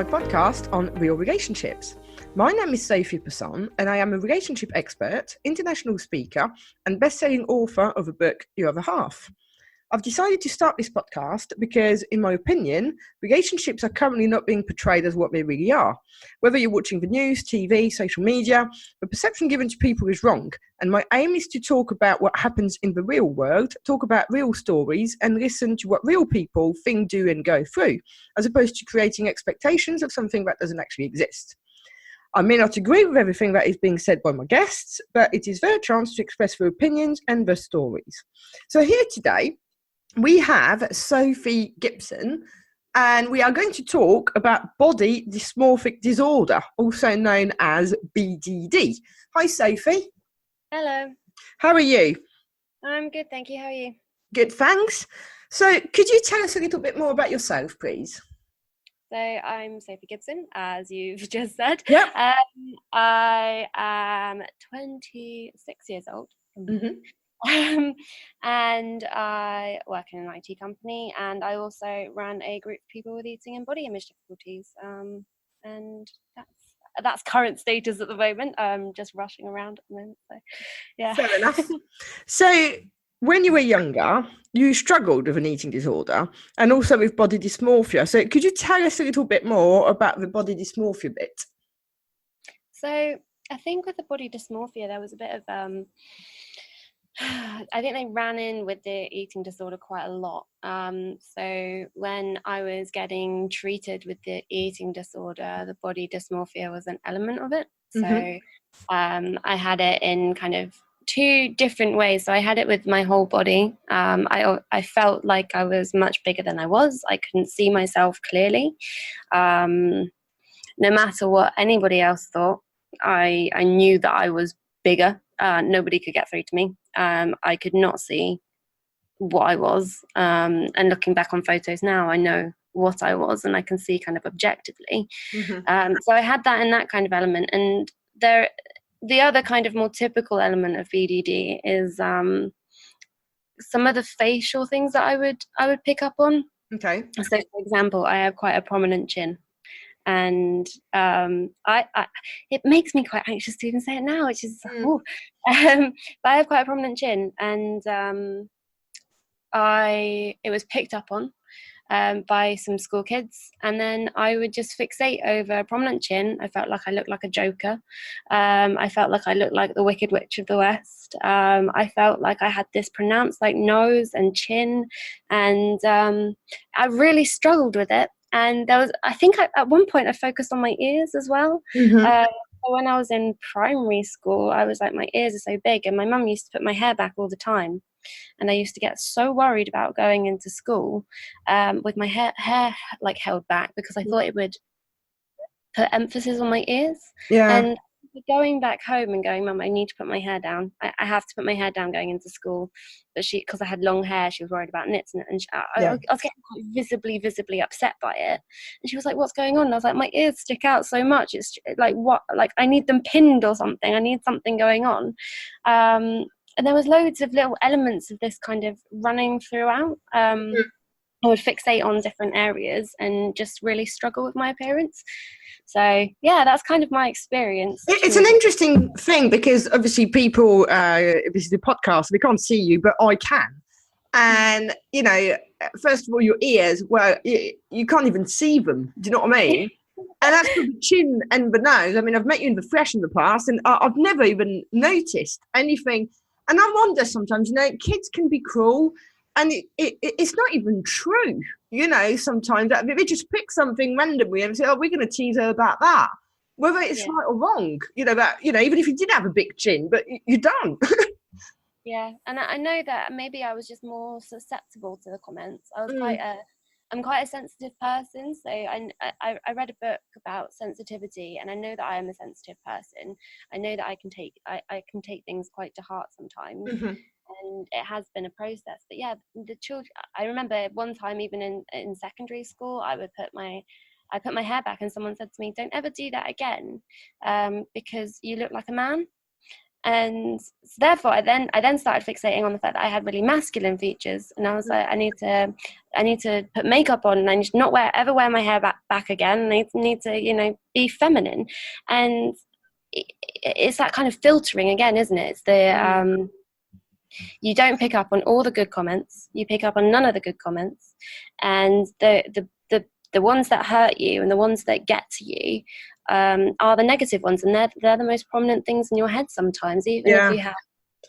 my podcast on real relationships. My name is Sophie Gibson, and I am a relationship expert, international speaker, and best-selling author of the book Your Other Half. I've decided to start this podcast because, in my opinion, relationships are currently not being portrayed as what they really are. Whether you're watching the news, TV, social media, the perception given to people is wrong. And my aim is to talk about what happens in the real world, talk about real stories, and listen to what real people think, do, and go through, as opposed to creating expectations of something that doesn't actually exist. I may not agree with everything that is being said by my guests, but it is their chance to express their opinions and their stories. So here today, we have Sophie Gibson, and we are going to talk about body dysmorphic disorder, also known as BDD. Hi, Sophie. Hello. How are you? I'm good, thank you. How are you? Good, thanks. So could you tell us a little bit more about yourself, please? So I'm Sophie Gibson, as you've just said. Yep. I am 26 years old. Mm-hmm. And I work in an IT company, and I also run a group of people with eating and body image difficulties. And that's current status at the moment. I'm just rushing around at the moment. So, yeah. Fair enough. So when you were younger, you struggled with an eating disorder and also with body dysmorphia. So could you tell us a little bit more about the body dysmorphia bit? So I think with the body dysmorphia, there was a bit of I think they ran in with the eating disorder quite a lot. So when I was getting treated with the eating disorder, the body dysmorphia was an element of it. So I had it in kind of two different ways. So I had it with my whole body. I felt like I was much bigger than I was. I couldn't see myself clearly. No matter what anybody else thought, I knew that I was bigger. Nobody could get through to me. I could not see what I was. And looking back on photos now, I know what I was, and I can see kind of objectively. So I had that in that kind of element. And the other kind of more typical element of BDD is some of the facial things that I would pick up on. Okay. So, for example, I have quite a prominent chin. And it makes me quite anxious to even say it now, which is but I have quite a prominent chin, and it was picked up on by some school kids, and then I would just fixate over a prominent chin. I felt like I looked like a joker. I felt like I looked like the Wicked Witch of the West. I felt like I had this pronounced like nose and chin, and I really struggled with it. And I think at one point I focused on my ears as well. So when I was in primary school, I was like, my ears are so big, and my mum used to put my hair back all the time. And I used to get so worried about going into school with my hair like held back, because I thought it would put emphasis on my ears. Yeah. And going back home and going, Mum, I need to put my hair down. I have to put my hair down going into school. But because I had long hair, she was worried about nits. And I was getting quite visibly upset by it. And she was like, what's going on? And I was like, my ears stick out so much. It's like, what? Like, I need them pinned or something. I need something going on. And there was loads of little elements of this kind of running throughout. I would fixate on different areas and just really struggle with my appearance. So, yeah, that's kind of my experience. It's an interesting thing because obviously people, this is a podcast, they can't see you, but I can. And, you know, first of all, your ears, well, you can't even see them. Do you know what I mean? And that's for the chin and the nose. I mean, I've met you in the flesh in the past, and I've never even noticed anything. And I wonder sometimes, you know, kids can be cruel. And it's not even true, you know, sometimes they just pick something randomly and say, oh, we're going to tease her about that. Whether it's right or wrong, you know, that, you know, even if you did have a big chin, but you don't. Yeah. And I know that maybe I was just more susceptible to the comments. I'm quite a sensitive person. So I read a book about sensitivity, and I know that I am a sensitive person. I know that I can take things quite to heart sometimes. And it has been a process. But yeah, the children, I remember one time even in secondary school, I put my hair back, and someone said to me, don't ever do that again, because you look like a man. And so therefore I then started fixating on the fact that I had really masculine features, and I was like, I need to put makeup on, and I need to not ever wear my hair back again, and I need to be feminine. And it's that kind of filtering again, isn't it? It's the you don't pick up on all the good comments, you pick up on none of the good comments, and the ones that hurt you and the ones that get to you are the negative ones, and they're the most prominent things in your head sometimes, even if you have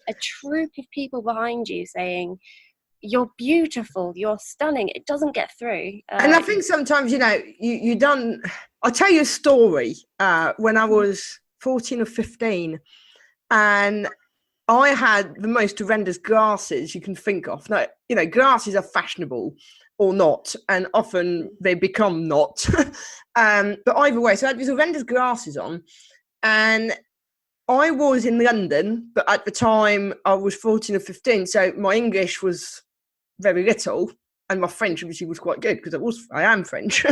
a troop of people behind you saying you're beautiful, you're stunning. It doesn't get through. And I think sometimes, you done. I'll tell you a story. When I was 14 or 15, and I had the most horrendous glasses you can think of. Now, glasses are fashionable or not, and often they become not. But either way, so I had these horrendous glasses on, and I was in London, but at the time I was 14 or 15, so my English was very little, and my French obviously was quite good because I am French.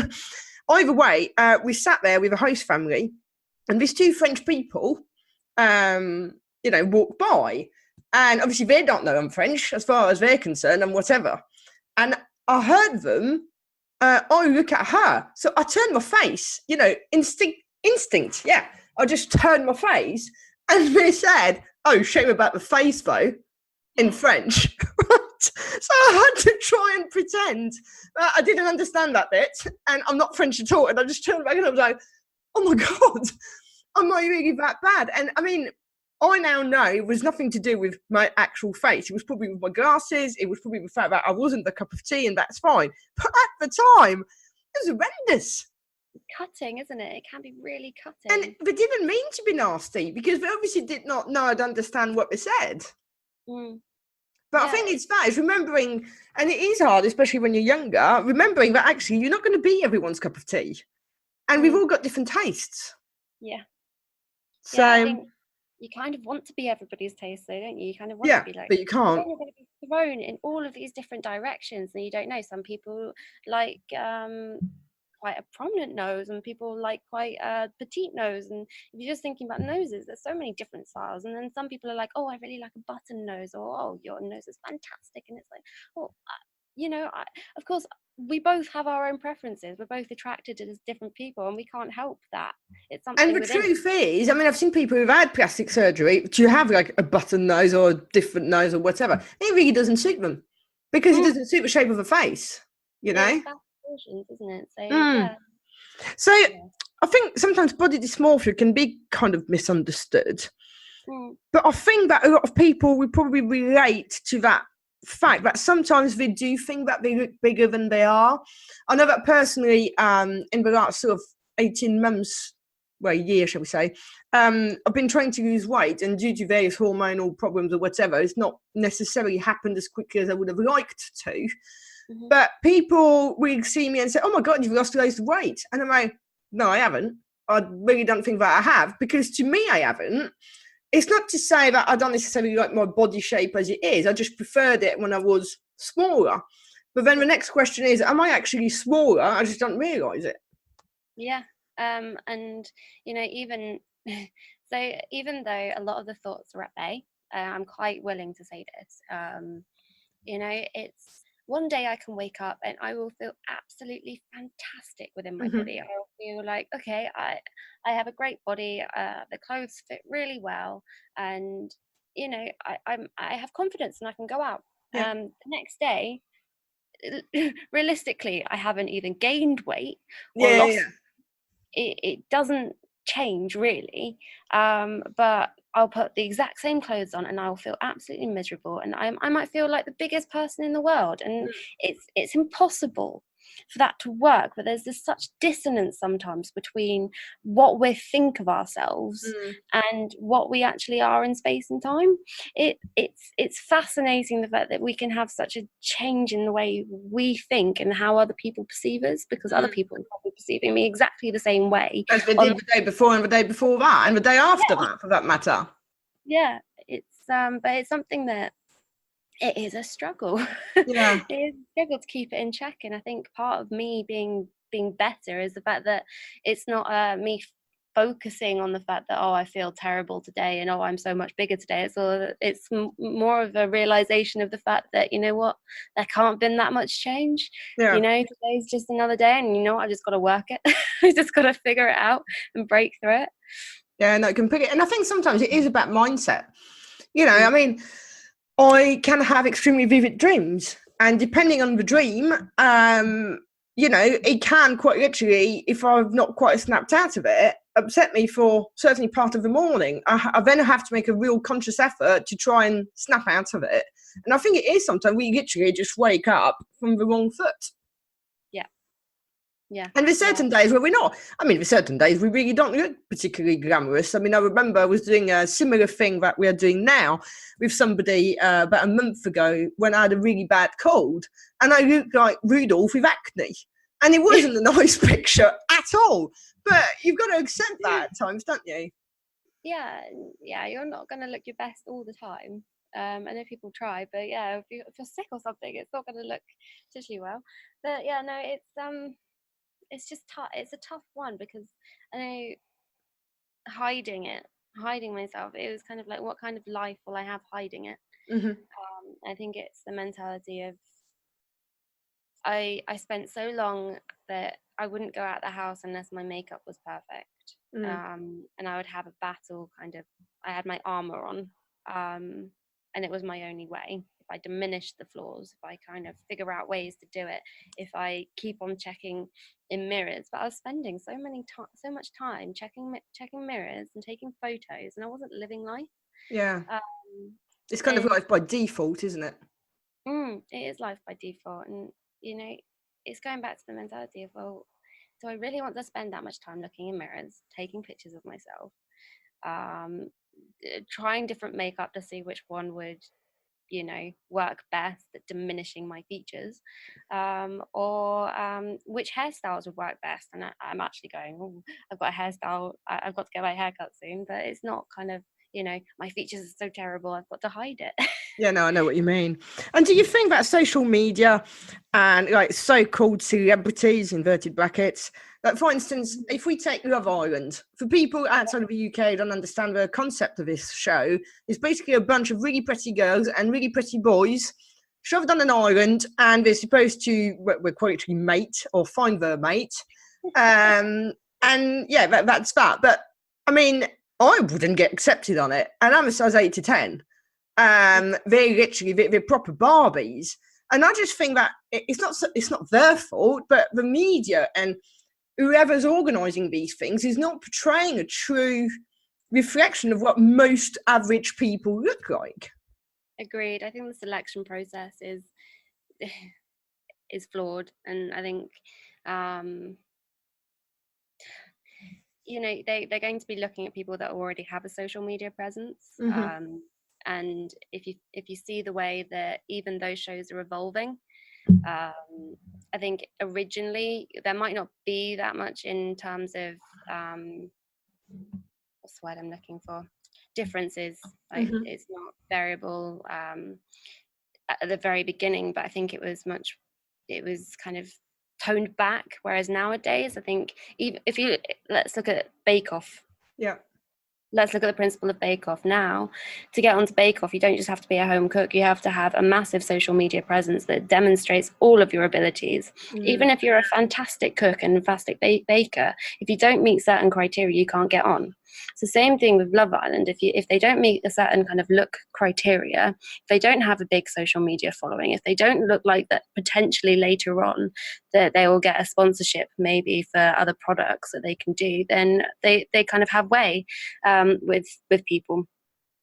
Either way, we sat there with a host family, and these two French people, walked by, and obviously they don't know I'm French as far as they're concerned, and whatever. And I heard them, oh, look at her. So I turned my face, instinct. Yeah. I just turned my face, and they said, oh, shame about the face though, in French. So I had to try and pretend that I didn't understand that bit, and I'm not French at all. And I just turned back and I was like, oh my God, am I really that bad? And I mean, I now know it was nothing to do with my actual face. It was probably with my glasses. It was probably the fact that I wasn't the cup of tea, and that's fine. But at the time, it was horrendous. Cutting, isn't it? It can be really cutting. And they didn't mean to be nasty, because they obviously did not know I'd understand what they said. But I think it's remembering, and it is hard, especially when you're younger, remembering that actually you're not going to be everyone's cup of tea. And we've all got different tastes. Yeah. So I think you kind of want to be everybody's taste, though, don't you? You kind of want to be like, but you can't. You're going to be thrown in all of these different directions, and you don't know. Some people like quite a prominent nose, and people like quite a petite nose. And if you're just thinking about noses, there's so many different styles. And then some people are like, oh, I really like a button nose, or oh, your nose is fantastic. And it's like, well, of course, we both have our own preferences. We're both attracted to different people, and we can't help that. It's something. And the truth is, I mean, I've seen people who've had plastic surgery to have like a button nose or a different nose or whatever. It really doesn't suit them, because it doesn't suit the shape of the face, Isn't it? So I think sometimes body dysmorphia can be kind of misunderstood. But I think that a lot of people would probably relate to that fact that sometimes they do think that they look bigger than they are. I know that personally, in the last sort of 18 months, well, a year, shall we say, I've been trying to lose weight, and due to various hormonal problems or whatever, it's not necessarily happened as quickly as I would have liked to. But people will see me and say, oh my God, you've lost loads of weight. And I'm like, no, I haven't. I really don't think that I have, because to me, I haven't. It's not to say that I don't necessarily like my body shape as it is. I just preferred it when I was smaller. But then the next question is, am I actually smaller? I just don't realise it. Yeah. And, even so, even though a lot of the thoughts are at bay, I'm quite willing to say this. It's one day I can wake up and I will feel absolutely fantastic within my body. I will feel like, okay, I have a great body. The clothes fit really well, and I have confidence and I can go out. The next day, realistically, I haven't even gained weight or lost. It doesn't change really, but I'll put the exact same clothes on and I'll feel absolutely miserable, and I might feel like the biggest person in the world, and it's impossible for that to work. But there's this such dissonance sometimes between what we think of ourselves and what we actually are in space and time. It's fascinating, the fact that we can have such a change in the way we think and how other people perceive us, because other people are probably perceiving me exactly the same way as they did the day before and the day before that and the day after that, for that matter. It's but it's something that it is a struggle. It is a struggle to keep it in check. And I think part of me being better is the fact that it's not me focusing on the fact that, oh, I feel terrible today, and oh, I'm so much bigger today. It's more of a realization of the fact that, you know what, there can't have been that much change. Yeah. You know, today's just another day, and you know what, I just got to work it. I just got to figure it out and break through it. Yeah, no, completely. And I think sometimes it is about mindset. You know, I mean, I can have extremely vivid dreams, and depending on the dream, you know, it can quite literally, if I've not quite snapped out of it, upset me for certainly part of the morning. I then have to make a real conscious effort to try and snap out of it. And I think it is sometimes we literally just wake up from the wrong foot. Yeah. And there's certain days where we're not. I mean, there's certain days we really don't look particularly glamorous. I mean, I remember I was doing a similar thing that we are doing now with somebody about a month ago when I had a really bad cold, and I looked like Rudolph with acne. And it wasn't a nice picture at all. But you've got to accept that at times, don't you? Yeah, you're not going to look your best all the time. I know people try, but yeah, if you're sick or something, it's not going to look particularly well. But yeah, no, it's just tough. It's a tough one, because I know hiding myself, it was kind of like, what kind of life will I have hiding it? I think it's the mentality of, I spent so long that I wouldn't go out the house unless my makeup was perfect. And I would have a battle, kind of, I had my armor on, and it was my only way. If I diminish the flaws, if I kind of figure out ways to do it, if I keep on checking in mirrors. But I was spending so much time checking mirrors and taking photos, and I wasn't living life. Yeah. It's kind of life by default, isn't it? It is life by default. And, you know, it's going back to the mentality of, well, do I really want to spend that much time looking in mirrors, taking pictures of myself, trying different makeup to see which one would, you know, work best at diminishing my features, or which hairstyles would work best? And I'm actually going, oh, I've got a hairstyle, I've got to get my hair cut soon, but it's not kind of, you know, my features are so terrible, I've got to hide it. Yeah, no, I know what you mean. And do you think that social media and like so-called celebrities, inverted brackets, like for instance, if we take Love Island, for people outside of the UK who don't understand the concept of this show, it's basically a bunch of really pretty girls and really pretty boys shoved on an island, and they're supposed to, we're quite literally mate or find their mate. And yeah, that's that. But I mean, I wouldn't get accepted on it, and I'm a size 8 to 10. They're proper Barbies, and I just think that it's not their fault, but the media and whoever's organising these things is not portraying a true reflection of what most average people look like. Agreed. I think the selection process is flawed, and I think you know, they're going to be looking at people that already have a social media presence. And if you see the way that even those shows are evolving, I think originally there might not be that much in terms of what's the word I'm looking for? Differences. Like it's not variable at the very beginning, but I think it was kind of toned back. Whereas nowadays, I think even let's look at Bake Off. Yeah. Let's look at the principle of Bake Off now. To get onto Bake Off, you don't just have to be a home cook. You have to have a massive social media presence that demonstrates all of your abilities. Even if you're a fantastic cook and a fantastic baker, if you don't meet certain criteria, you can't get on. It's the same thing with Love Island. If they don't meet a certain kind of look criteria, if they don't have a big social media following, if they don't look like that potentially later on that they will get a sponsorship maybe for other products that they can do, then they kind of have way with people.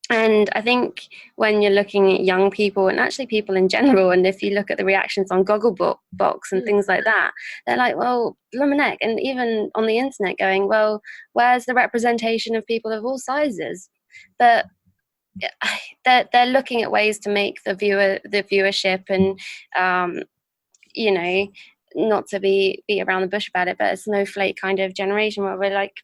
And I think when you're looking at young people and actually people in general, and if you look at the reactions on Gogglebox and things like that, they're like, well, Lumineck, and even on the internet going, well, where's the representation of people of all sizes? But they're looking at ways to make the viewership and you know, not to be around the bush about it, but a snowflake kind of generation where we're like,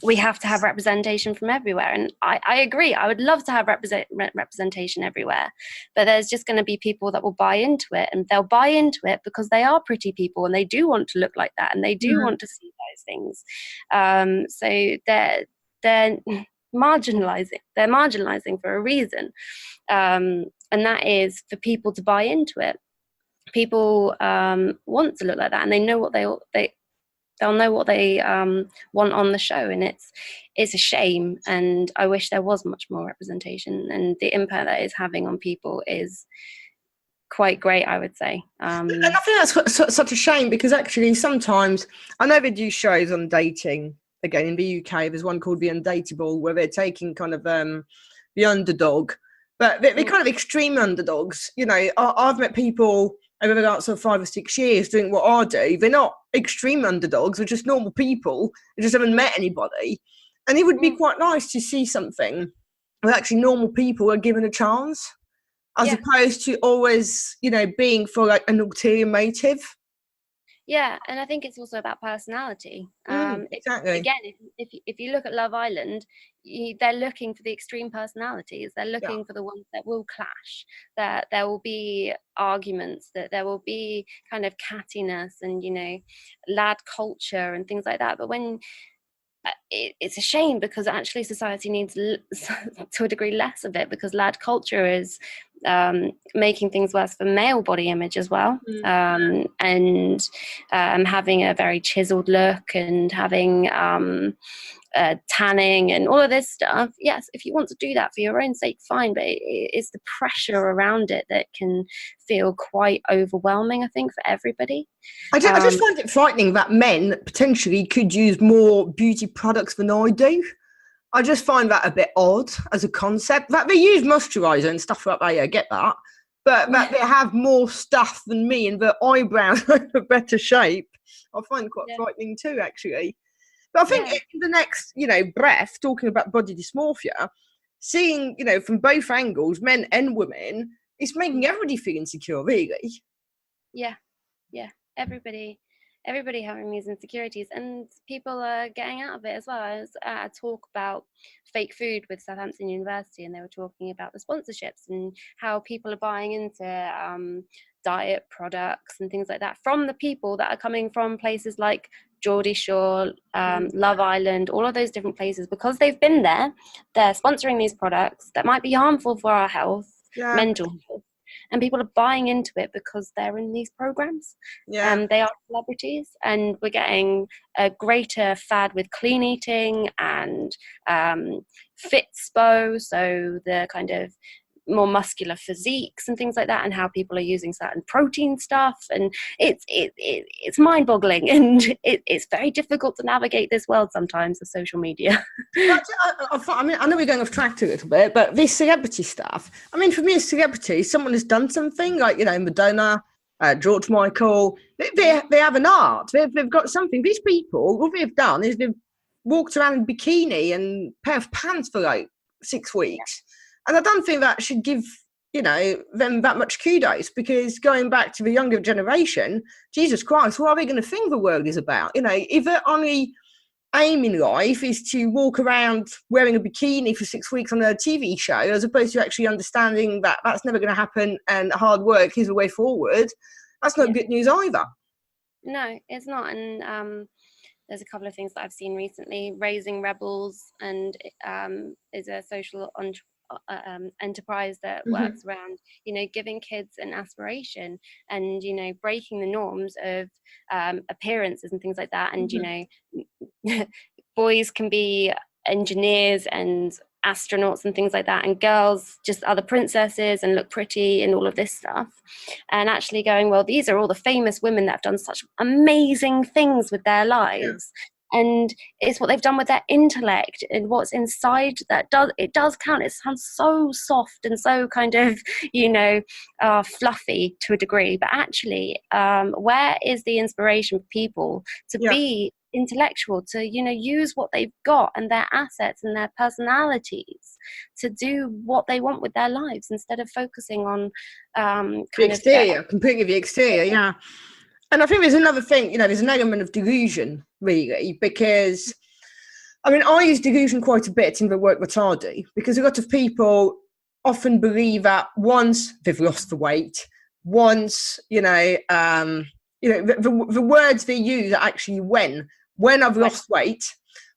we have to have representation from everywhere. And I agree. I would love to have representation everywhere. But there's just going to be people that will buy into it. And they'll buy into it because they are pretty people and they do want to look like that. And they do want to see those things. So they're marginalizing for a reason, and that is for people to buy into it. People want to look like that, and they know what they'll know what they want on the show, and it's a shame. And I wish there was much more representation, and the impact that it's having on people is quite great, I would say. And I think that's such a shame, because actually sometimes I know they do shows on dating. Again, in the UK, there's one called The Undateable, where they're taking kind of the underdog, but they're kind of extreme underdogs. You know, I've met people over the last 5 or 6 years doing what I do. They're not extreme underdogs, they're just normal people. They just haven't met anybody. And it would be quite nice to see something where actually normal people are given a chance, as opposed to always, you know, being for like an ulterior motive. Yeah, and I think it's also about personality. Exactly. Again, if you look at Love Island, they're looking for the extreme personalities. They're looking for the ones that will clash, that there will be arguments, that there will be kind of cattiness and, you know, lad culture and things like that. But when it's a shame, because actually society needs to a degree less of it, because lad culture is making things worse for male body image as well, and having a very chiseled look, and having tanning and all of this stuff. Yes, if you want to do that for your own sake, fine, but it's the pressure around it that can feel quite overwhelming, I think, for everybody. I just find it frightening that men potentially could use more beauty products than I do. I just find that a bit odd as a concept. That they use moisturiser and stuff like that, I get that. But that they have more stuff than me, and their eyebrows are in better shape, I find quite frightening too, actually. But I think in the next, you know, breath, talking about body dysmorphia, seeing, you know, from both angles, men and women, it's making everybody feel insecure, really. Yeah. Everybody having these insecurities, and people are getting out of it as well. I was at a talk about fake food with Southampton University, and they were talking about the sponsorships and how people are buying into diet products and things like that from the people that are coming from places like Geordie Shore, Love Island, all of those different places, because they've been there. They're sponsoring these products that might be harmful for our health, mental health. And people are buying into it because they're in these programs. They are celebrities, and we're getting a greater fad with clean eating and Fitspo, so the kind of more muscular physiques and things like that, and how people are using certain protein stuff, and it's mind-boggling, and it's very difficult to navigate this world sometimes of social media. I mean, I know we're going off track a little bit, but this celebrity stuff, I mean, for me as celebrity, someone has done something, like, you know, Madonna, George Michael, they have an art, they've got something. These people, what they've done is they've walked around in bikini and pair of pants for like 6 weeks. And I don't think that should give, you know, them that much kudos, because going back to the younger generation, Jesus Christ, what are they going to think the world is about? You know, if their only aim in life is to walk around wearing a bikini for 6 weeks on a TV show, as opposed to actually understanding that that's never going to happen and hard work is the way forward, that's not good news either. No, it's not. And there's a couple of things that I've seen recently. Raising Rebels and is a social enterprise that works around, you know, giving kids an aspiration and, you know, breaking the norms of appearances and things like that. And you know, boys can be engineers and astronauts and things like that, and girls just are the princesses and look pretty and all of this stuff. And actually going, well, these are all the famous women that have done such amazing things with their lives. And it's what they've done with their intellect, and what's inside that does count. It sounds so soft and so kind of, you know, fluffy to a degree, but actually where is the inspiration for people to be intellectual, to, you know, use what they've got and their assets and their personalities to do what they want with their lives, instead of focusing on completely the exterior. And I think there's another thing, you know, there's an element of delusion, really, because, I mean, I use delusion quite a bit in the work that I do, because a lot of people often believe that once they've lost the weight, once, the words they use are actually when when I've lost weight,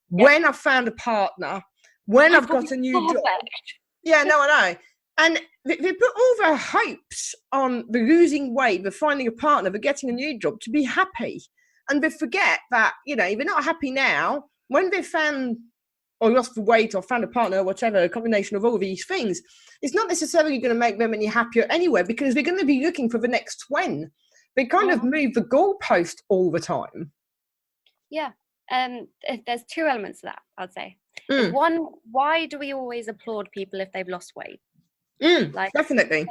when I've found a partner, when I've got a new job. Yeah, no, I know. And they put all their hopes on the losing weight, the finding a partner, the getting a new job to be happy. And they forget that, if they're not happy now, when they've found or lost the weight or found a partner or whatever, a combination of all of these things, it's not necessarily going to make them any happier anyway, because they're going to be looking for the next when. They kind of move the goalpost all the time. Yeah. There's two elements to that, I'd say. One, why do we always applaud people if they've lost weight? Definitely.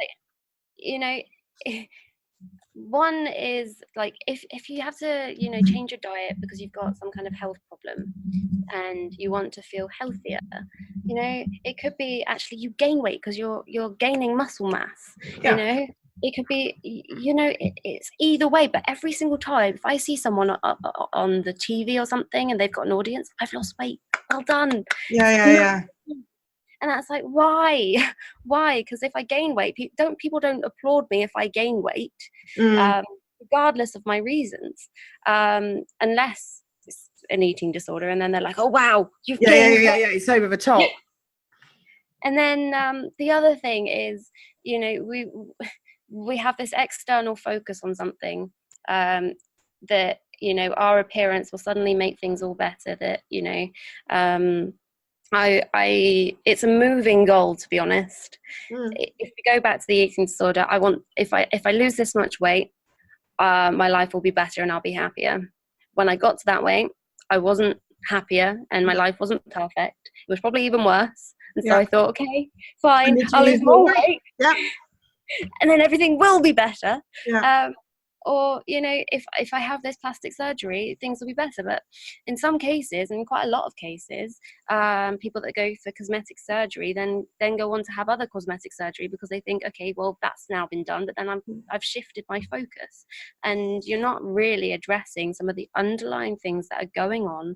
One is like if you have to change your diet because you've got some kind of health problem and you want to feel healthier, it could be actually you gain weight because you're gaining muscle mass. It could be it's either way, but every single time if I see someone on the TV or something and they've got an audience, I've lost weight, well done. Yeah. And that's like, why? Because if I gain weight, people don't applaud me if I gain weight, regardless of my reasons, unless it's an eating disorder, and then they're like, oh wow, you've gained weight. It's over the top. And then the other thing is, we have this external focus on something that our appearance will suddenly make things all better. That it's a moving goal, to be honest. If we go back to the eating disorder, I want if I lose this much weight, my life will be better and I'll be happier. When I got to that weight, I wasn't happier and my life wasn't perfect. It was probably even worse. And so I thought, okay, fine, I'll lose more weight. Yeah. And then everything will be better. Yeah. Or if I have this plastic surgery, things will be better. But in some cases, and quite a lot of cases, people that go for cosmetic surgery then go on to have other cosmetic surgery because they think, okay, well, that's now been done, but then I've shifted my focus, and you're not really addressing some of the underlying things that are going on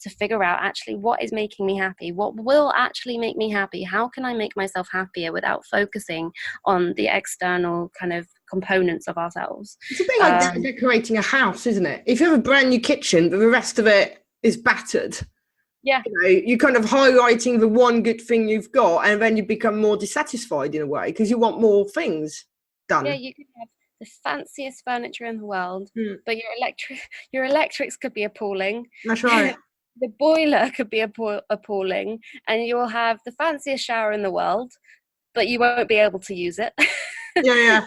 to figure out actually what is making me happy, what will actually make me happy, how can I make myself happier without focusing on the external kind of components of ourselves. It's a bit like decorating a house, isn't it? If you have a brand new kitchen but the rest of it is battered, you're kind of highlighting the one good thing you've got, and then you become more dissatisfied in a way because you want more things done. Yeah, you could have the fanciest furniture in the world, but your electrics could be appalling. That's right. The boiler could be appalling, and you will have the fanciest shower in the world, but you won't be able to use it. Yeah.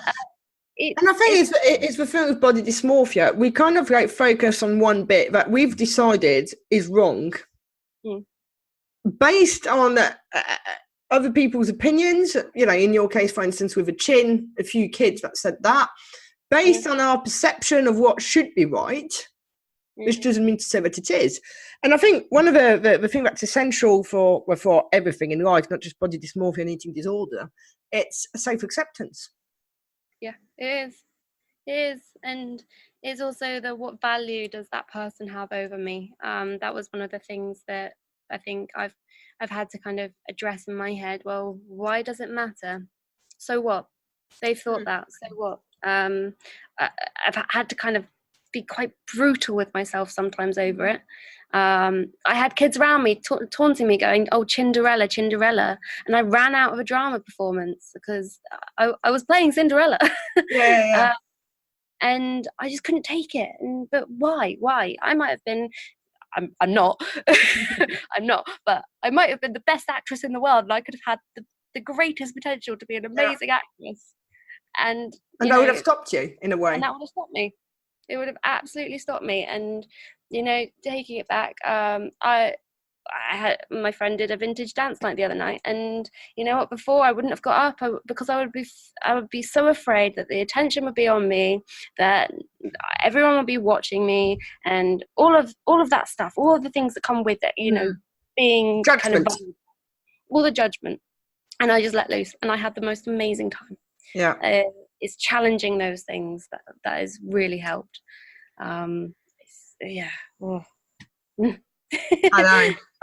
And I think it's the thing with body dysmorphia. We kind of focus on one bit that we've decided is wrong, based on other people's opinions. In your case, for instance, with a chin, a few kids that said that, based on our perception of what should be right, which doesn't mean to say that it is. And I think one of the thing that's essential for everything in life, not just body dysmorphia and eating disorder, it's a safe acceptance. Yeah, it is. And it's also what value does that person have over me? That was one of the things that I think I've had to kind of address in my head. Well, why does it matter? So what? They've thought that. So what? I've had to kind of be quite brutal with myself sometimes over it. I had kids around me taunting me, going, oh, Cinderella, and I ran out of a drama performance because I was playing Cinderella. And I just couldn't take it. But why I might have been, I'm not I'm not, but I might have been the best actress in the world, and I could have had the greatest potential to be an amazing actress, and that would have stopped you in a way. And that would have stopped me. It would have absolutely stopped me. And taking it back, my friend did a vintage dance night the other night, and you know what, before I wouldn't have got up because I would be so afraid that the attention would be on me, that everyone would be watching me, and all of that stuff, all of the things that come with it, being judgment. kind of all the judgment. And I just let loose, and I had the most amazing time. It's challenging those things that has really helped. I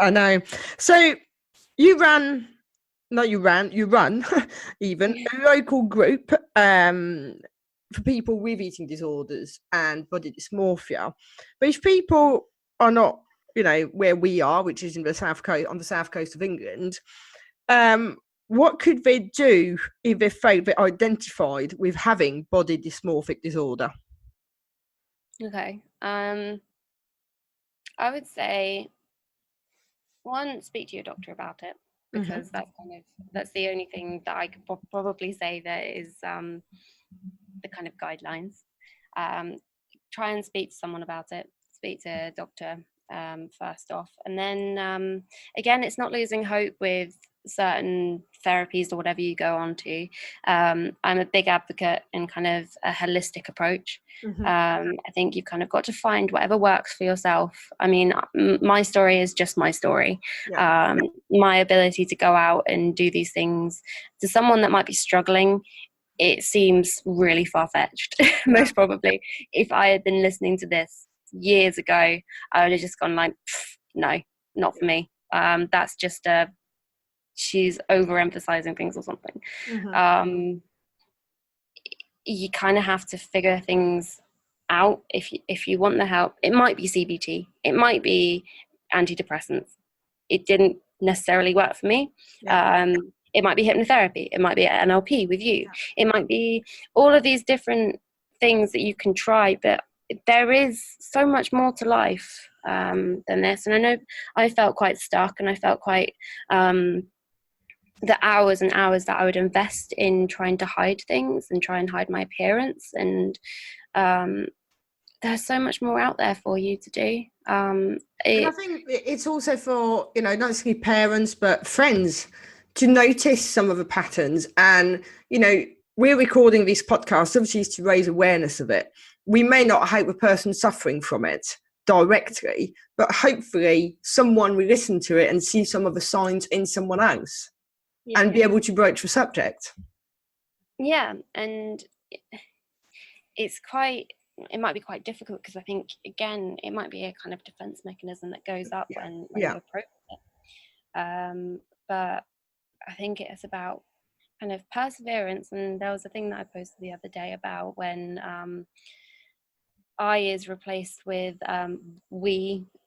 know. So you run even a local group for people with eating disorders and body dysmorphia. But if people are not, where we are, which is in the south coast, on the south coast of England, what could they do if they felt they're identified with having body dysmorphic disorder? Okay. I would say, one, speak to your doctor about it, because that's the only thing that I could probably say that is the kind of guidelines. Try and speak to someone about it. Speak to a doctor first off, and then again, it's not losing hope with certain therapies or whatever you go on to. I'm a big advocate in kind of a holistic approach. I think you've kind of got to find whatever works for yourself. I mean, my story is just my story. My ability to go out and do these things to someone that might be struggling, it seems really far-fetched. Most probably, if I had been listening to this years ago, I would have just gone like, no, not for me. That's just she's overemphasizing things or something. You kind of have to figure things out if you want the help. It might be CBT, it might be antidepressants. It didn't necessarily work for me. It might be hypnotherapy, it might be NLP with you, it might be all of these different things that you can try, but there is so much more to life than this. And I know I felt quite stuck, and I felt quite the hours and hours that I would invest in trying to hide things and try and hide my appearance, and there's so much more out there for you to do. And I think it's also for, not necessarily parents, but friends to notice some of the patterns. And, we're recording these podcasts, obviously, to raise awareness of it. We may not help a person suffering from it directly, but hopefully someone will listen to it and see some of the signs in someone else and be able to broach the subject. Yeah, and it might be quite difficult, because I think, again, it might be a kind of defense mechanism that goes up when you approach it. But I think it's about kind of perseverance. And there was a thing that I posted the other day about when I is replaced with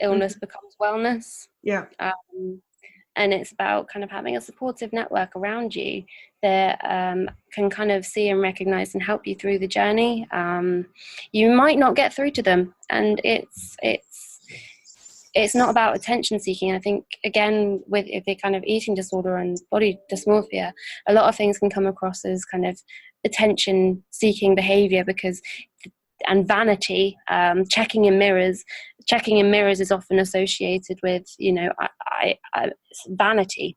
illness becomes wellness. And it's about kind of having a supportive network around you that can kind of see and recognize and help you through the journey. You might not get through to them, and it's not about attention seeking. I think, again, with the kind of eating disorder and body dysmorphia, a lot of things can come across as kind of attention seeking behavior, and vanity. Checking in mirrors is often associated with, vanity.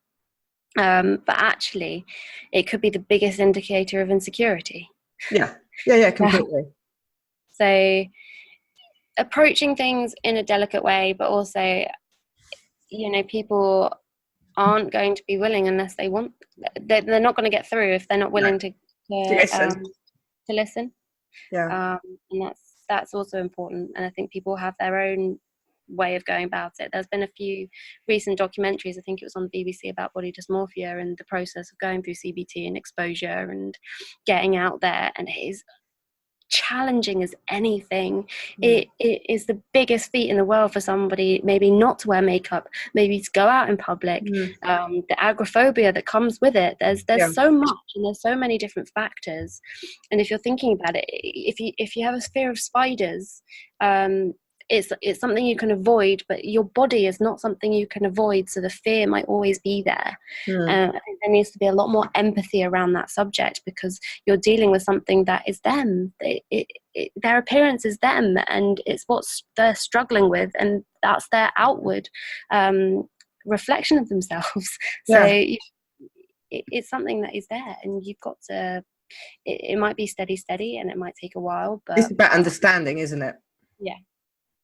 But actually, it could be the biggest indicator of insecurity. Completely. So approaching things in a delicate way, but also, people aren't going to be willing unless they want. They're not going to get through if they're not willing to listen. And that's also important. And I think people have their own way of going about it. There's been a few recent documentaries, I think it was on the BBC, about body dysmorphia and the process of going through CBT and exposure and getting out there, and it is challenging as anything. It is the biggest feat in the world for somebody maybe not to wear makeup, maybe to go out in public. The agoraphobia that comes with it, there's so much, and there's so many different factors. And if you're thinking about it, if you have a fear of spiders, it's something you can avoid, but your body is not something you can avoid, so the fear might always be there. I think there needs to be a lot more empathy around that subject, because you're dealing with something that is them. Their appearance is them, and it's what they're struggling with, and that's their outward reflection of themselves. So it's something that is there, and you've got to, it might be steady, and it might take a while, but it's about understanding, isn't it?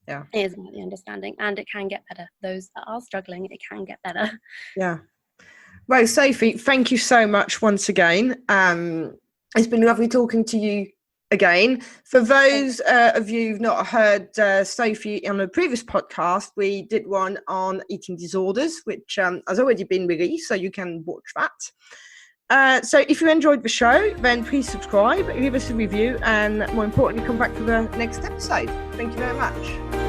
It is about the understanding, and it can get better. Those that are struggling, it can get better. Well, Sophie, thank you so much once again. It's been lovely talking to you again. For those of you who've not heard Sophie on a previous podcast, we did one on eating disorders, which has already been released, so you can watch that. So if you enjoyed the show, then please subscribe, leave us a review, and more importantly, come back for the next episode. Thank you very much.